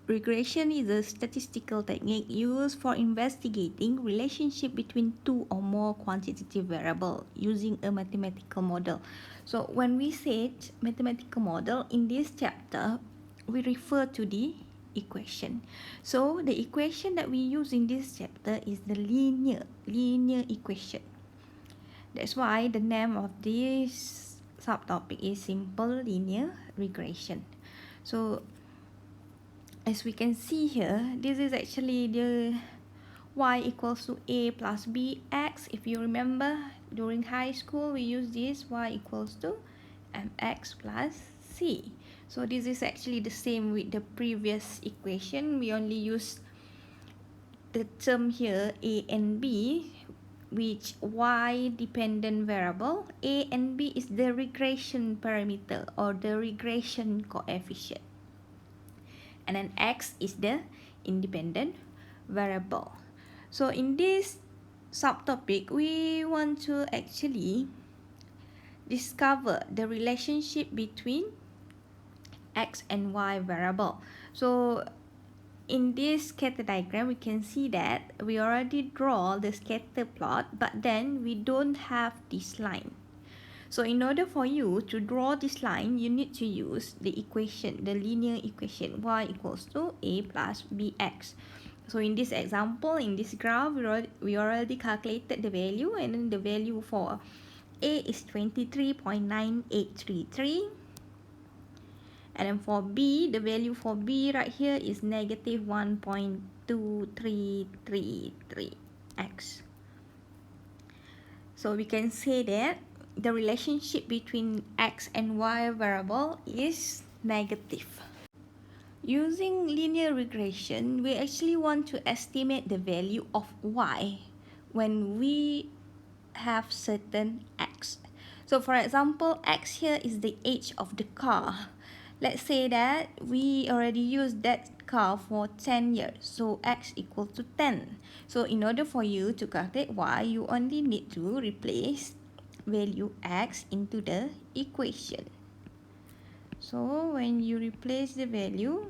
Regression is a statistical technique used for investigating relationship between two or more quantitative variables using a mathematical model. So when we say mathematical model in this chapter, we refer to the equation. So the equation that we use in this chapter is the linear equation. That's why the name of this subtopic is simple linear regression. So as we can see here, this is actually the y equals to a plus bx. If you remember, during high school, we use this y equals to mx plus c. So this is actually the same with the previous equation. We only use the term here a and b, which y dependent variable. A and b is the regression parameter or the regression coefficient. And then x is the independent variable. So in this subtopic, we want to actually discover the relationship between x and y variable. So in this scatter diagram, we can see that we already draw the scatter plot, but then we don't have this line. So in order for you to draw this line, you need to use the equation, the linear equation, y equals to a plus bx. So in this example, in this graph, we already calculated the value, and then the value for a is 23.9833. And then for b, the value for b right here is negative 1.2333x. So we can say that the relationship between x and y variable is negative. Using linear regression, we actually want to estimate the value of y when we have certain x. So for example, x here is the age of the car. Let's say that we already used that car for 10 years. So x equal to 10. So in order for you to calculate y, you only need to replace value x into the equation. So when you replace the value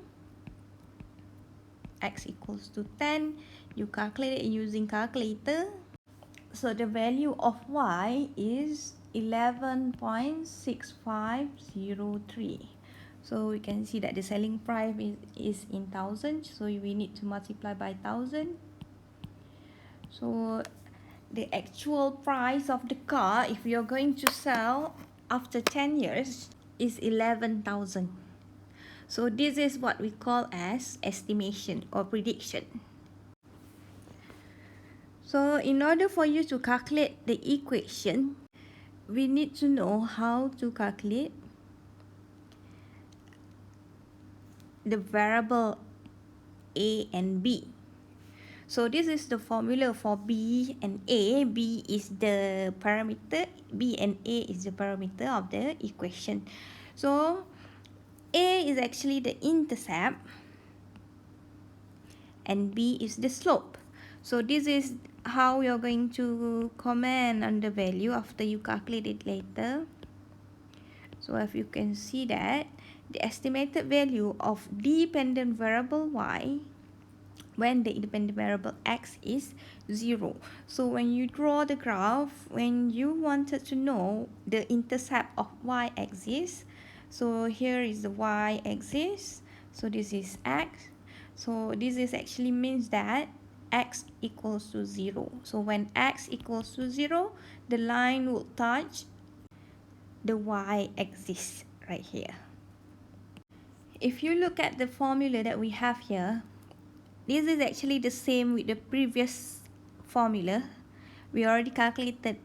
x equals to 10, you calculate it using calculator. So the value of y is 11.6503. So we can see that the selling price is in thousand, so we need to multiply by 1,000. So the actual price of the car, if you're going to sell after 10 years, is 11,000. So this is what we call as estimation or prediction. So in order for you to calculate the equation, we need to know how to calculate the variable a and b. So this is the formula for b and a. B is the parameter, b and a is the parameter of the equation. So a is actually the intercept and b is the slope. So this is how you're going to comment on the value after you calculate it later. So if you can see that the estimated value of dependent variable y when the independent variable x is 0. So when you draw the graph, when you wanted to know the intercept of y-axis, so here is the y-axis, so this is x. So this is actually means that x equals to 0. So when x equals to 0, the line will touch the y-axis right here. If you look at the formula that we have here, this is actually the same with the previous formula. We already calculated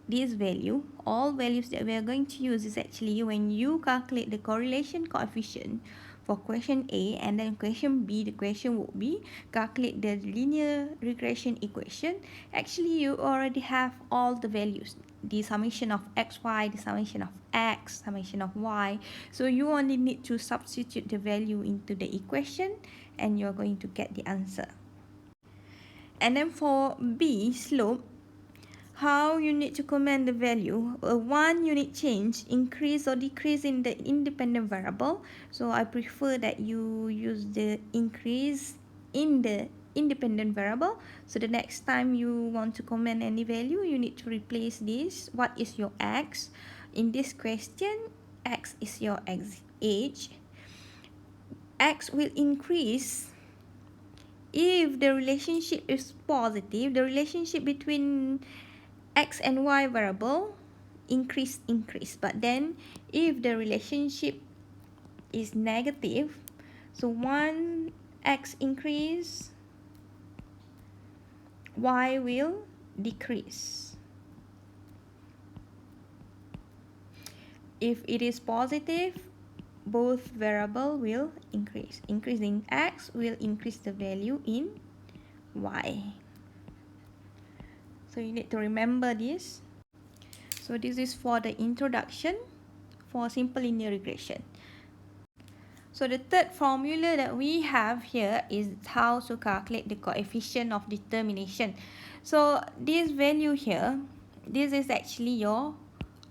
this value. All values that we are going to use is actually when you calculate the correlation coefficient for question A, and then question B, the question would be calculate the linear regression equation. Actually, you already have all the values, the summation of xy, the summation of x, summation of y. So you only need to substitute the value into the equation and you're going to get the answer. And then for B, slope, how you need to comment the value. A 1 unit change, increase or decrease in the independent variable. So I prefer that you use the increase in the independent variable. So the next time you want to comment any value, you need to replace this. What is your x? In this question, x is your age. X will increase if the relationship is positive. The relationship between x and y variable increase. But then if the relationship is negative, so 1 x increase, y will decrease. If it is positive, both variable will increase. Increasing x will increase the value in y. So you need to remember this. So this is for the introduction for simple linear regression. So the third formula that we have here is how to calculate the coefficient of determination. So this value here, this is actually your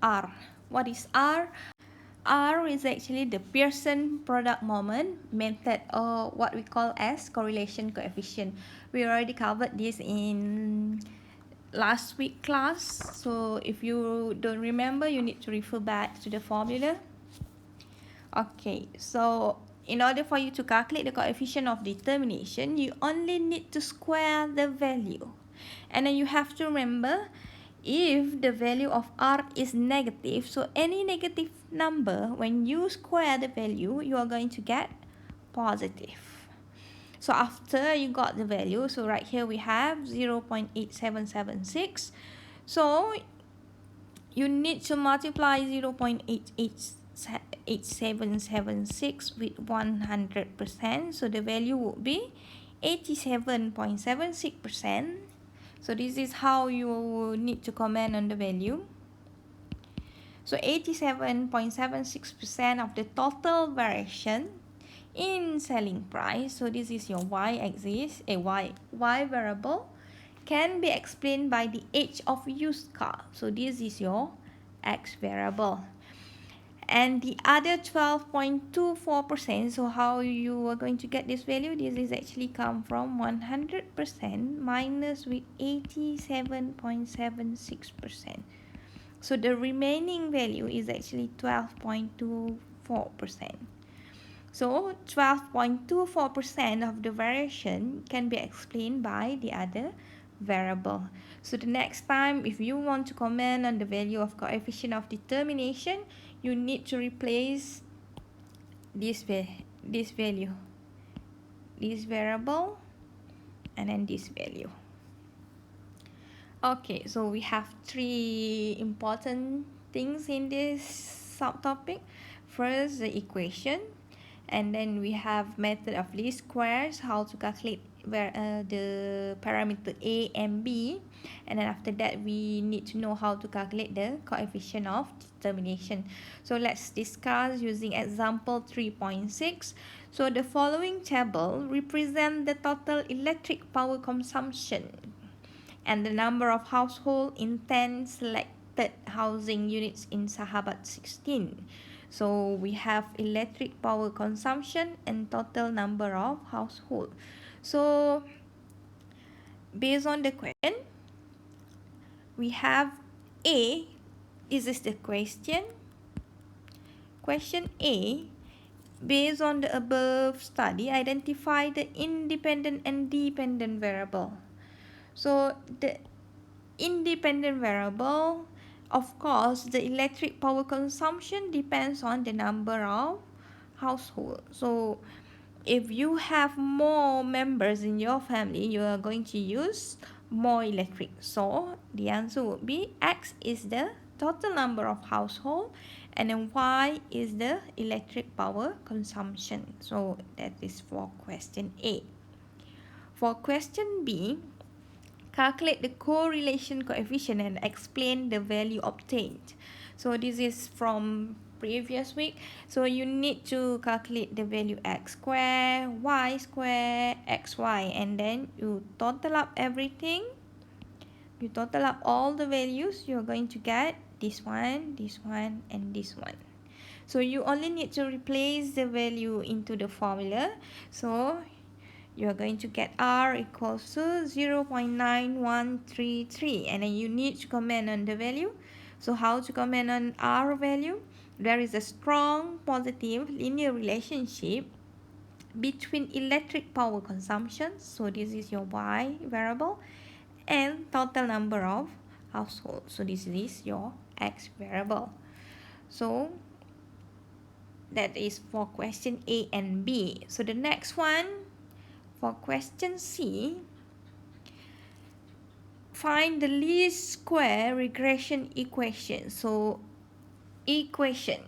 R. What is R? R is actually the Pearson product moment method, or what we call as correlation coefficient. We already covered this in last week class. So if you don't remember, you need to refer back to the formula. Okay, so in order for you to calculate the coefficient of determination, you only need to square the value. And then you have to remember, if the value of R is negative, so any negative number, when you square the value, you are going to get positive. So after you got the value, so right here we have 0.8776. So you need to multiply 0.8776 with 100%. So the value would be 87.76%. So this is how you need to comment on the value. So 87.76% of the total variation in selling price. So this is your y-axis, a y variable, can be explained by the age of used car. So this is your x variable. And the other 12.24%, so how you are going to get this value? This is actually come from 100% minus with 87.76%. So the remaining value is actually 12.24%. So 12.24% of the variation can be explained by the other variable. So the next time, if you want to comment on the value of coefficient of determination, you need to replace this value, this variable, and then this value. Okay, so we have 3 important things in this subtopic. First, the equation, and then we have method of least squares, how to calculate the parameter a and b, and then after that we need to know how to calculate the coefficient of determination. So let's discuss using example 3.6. So the following table represent the total electric power consumption and the number of household in 10 selected housing units in Sahabat 16. So we have electric power consumption and total number of household. So based on the question, we have A. This is the question. Question A. Based on the above study, identify the independent and dependent variable. So the independent variable, of course, the electric power consumption depends on the number of households. So if you have more members in your family, you are going to use more electric. So the answer would be X is the total number of households, and then Y is the electric power consumption. So that is for question A. For question B, calculate the correlation coefficient and explain the value obtained. So this is from previous week. So you need to calculate the value x square, y square, xy, and then you total up everything. you total up all the values, you're going to get this one, and this one. So you only need to replace the value into the formula. So you're going to get R equals to 0.9133, and then you need to comment on the value. So how to comment on R value? There is a strong positive linear relationship between electric power consumption, so this is your Y variable, and total number of households, so this is your X variable. So that is for question A and B. So the next one, for question C, find the least square regression equation. So equation,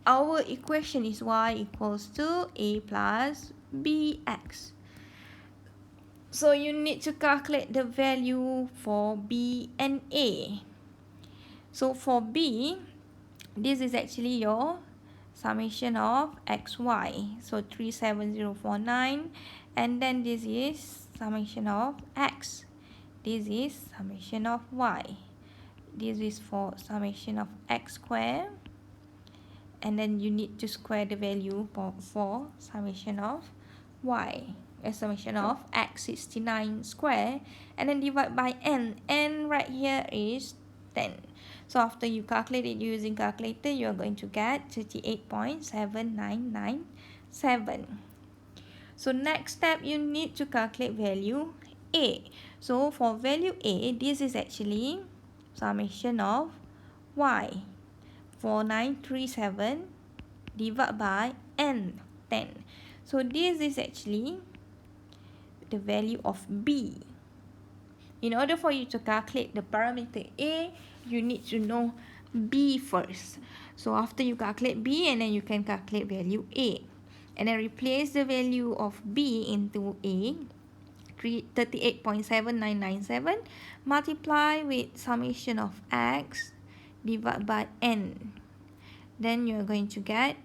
our equation is Y equals to A plus BX. So you need to calculate the value for B and A. So for B, this is actually your summation of XY. So 37049, and then this is summation of X. This is summation of Y. This is for summation of X square. And then you need to square the value for summation of Y. A summation of X69 square. And then divide by N. N right here is 10. So after you calculate it using calculator, you are going to get 38.7997. So next step, you need to calculate value A. So for value A, this is actually summation of Y. 4937 divided by N, 10. So this is actually the value of B. In order for you to calculate the parameter A, you need to know B first. So after you calculate B, and then you can calculate value A. And then replace the value of B into A, 38.7997, multiply with summation of X divided by N. Then you're going to get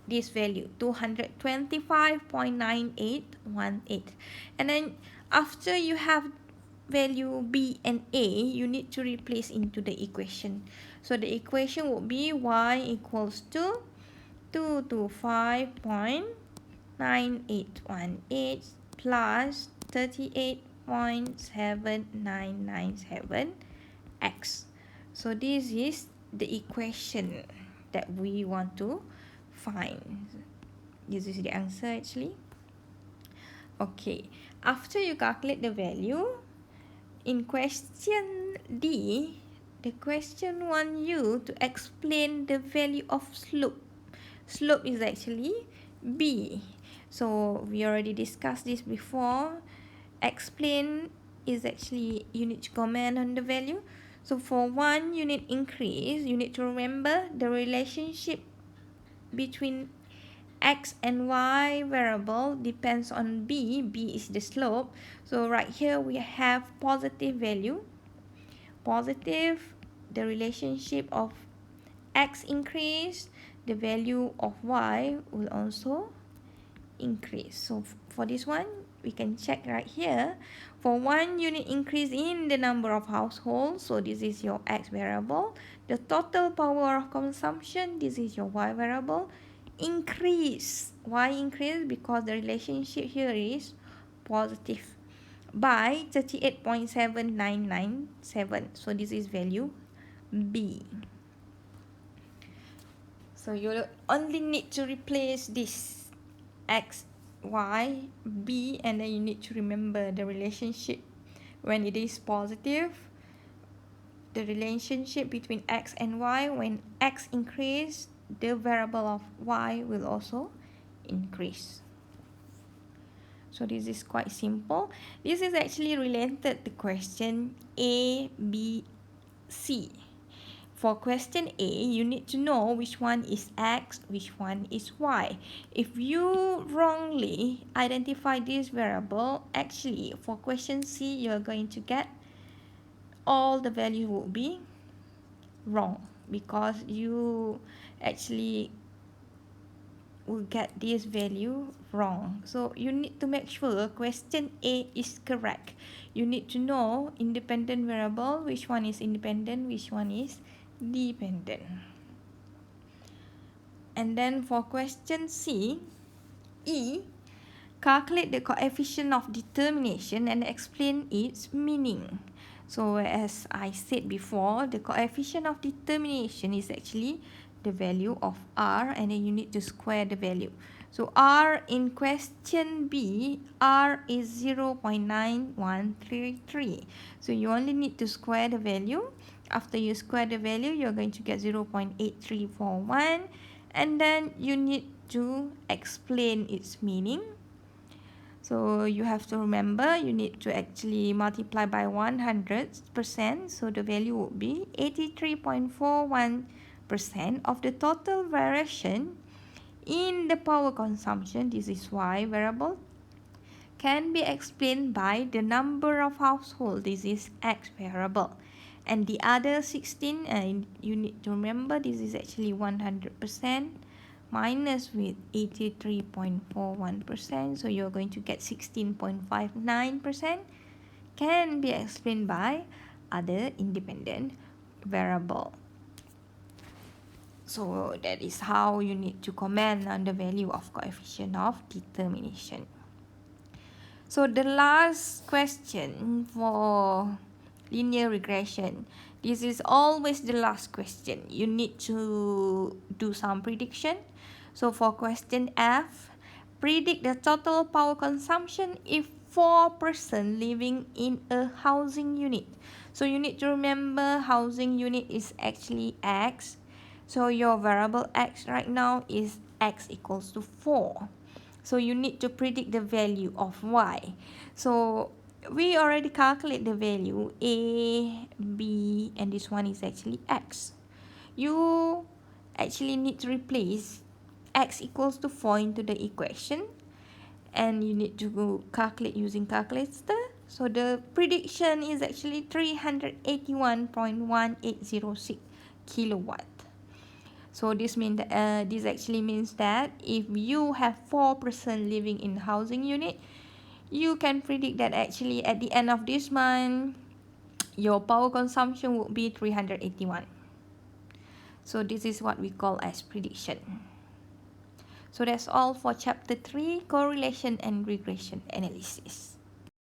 this value, 225.9818. And then after you have value B and A, you need to replace into the equation. So the equation would be Y equals to 225.9818 plus 38.7997 X. So this is the equation that we want to find. This is the answer actually. Okay, after you calculate the value, in question D, the question wants you to explain the value of slope. Slope is actually B. So we already discussed this before. Explain is actually you need to comment on the value. So for one unit increase, you need to remember the relationship between X and Y variable depends on B. B is the slope. So right here we have positive value. Positive, the relationship of X increase, the value of Y will also increase. So for this one, we can check right here. For one unit increase in the number of households, so this is your X variable. The total power of consumption, this is your Y variable. Increase, why increase? Because the relationship here is positive by 38.7997. So this is value B. So you only need to replace this X, Y, B, and then you need to remember the relationship when it is positive. The relationship between X and Y, when X increase, the variable of Y will also increase. So this is quite simple. This is actually related to question A, B, C. For question A, you need to know which one is X, which one is Y. If you wrongly identify this variable, actually for question C, you're going to get all the value will be wrong because you actually will get this value wrong. So you need to make sure question A is correct. You need to know independent variable, which one is independent, which one is dependent. And then for question E, calculate the coefficient of determination and explain its meaning. So as I said before, the coefficient of determination is actually the value of R, and then you need to square the value. So R in question B, R is 0.9133. So you only need to square the value. After you square the value, you're going to get 0.8341, and then you need to explain its meaning. So you have to remember, you need to actually multiply by 100%. So the value would be 83.41% of the total variation in the power consumption. This is Y variable can be explained by the number of households. This is X variable. And the other 16, you need to remember, this is actually 100% minus with 83.41%, so you're going to get 16.59%, can be explained by other independent variable. So that is how you need to comment on the value of coefficient of determination. So the last question for linear regression, this is always the last question. You need to do some prediction. So for question F, predict the total power consumption if 4 persons living in a housing unit. So you need to remember housing unit is actually X. So your variable X right now is X equals to 4. So you need to predict the value of Y. So we already calculate the value A, B, and this one is actually X. You actually need to replace X equals to 4 into the equation, and you need to calculate using calculator. So the prediction is actually 381.1806 kilowatt. So this means that, this actually means that if you have 4 persons living in housing unit, you can predict that actually at the end of this month, your power consumption would be 381. So this is what we call as prediction. So that's all for chapter 3, correlation and regression analysis.